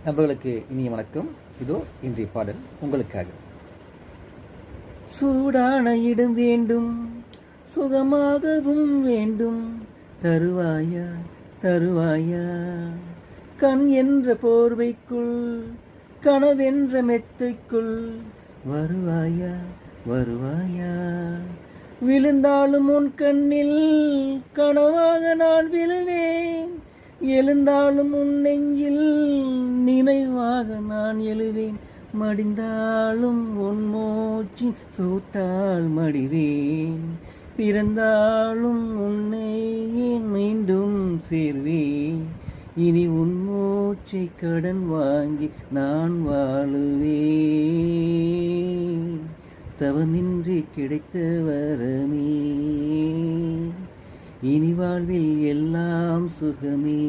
நண்பர்களுக்கு இனிய வணக்கம். இதோ இன்றைய பாடல் உங்களுக்காக. சூடான இடம் வேண்டும், சுகமாகவும் வேண்டும், தருவாயா தருவாயா, கண் என்ற போர்வைக்குள் கனவென்ற மெத்தைக்குள் வருவாயா வருவாயா, விழுந்தாலும் உன் கண்ணில் கனவாக நான் விழுவேன், எழுந்தாலும் உன் நெஞ்சில் நினைவாக நான் எழுவேன், மடிந்தாலும் உன் மூச்சின் சூட்டால் மடிவேன், பிறந்தாலும் உன்னை மீண்டும் சேர்வேன், இனி உன் மூச்சை கடன் வாங்கி நான் வாழுவேன், தவமின்றி கிடைத்த வரமே, இனி வாழ்வில் எல்லாம் சுகமே.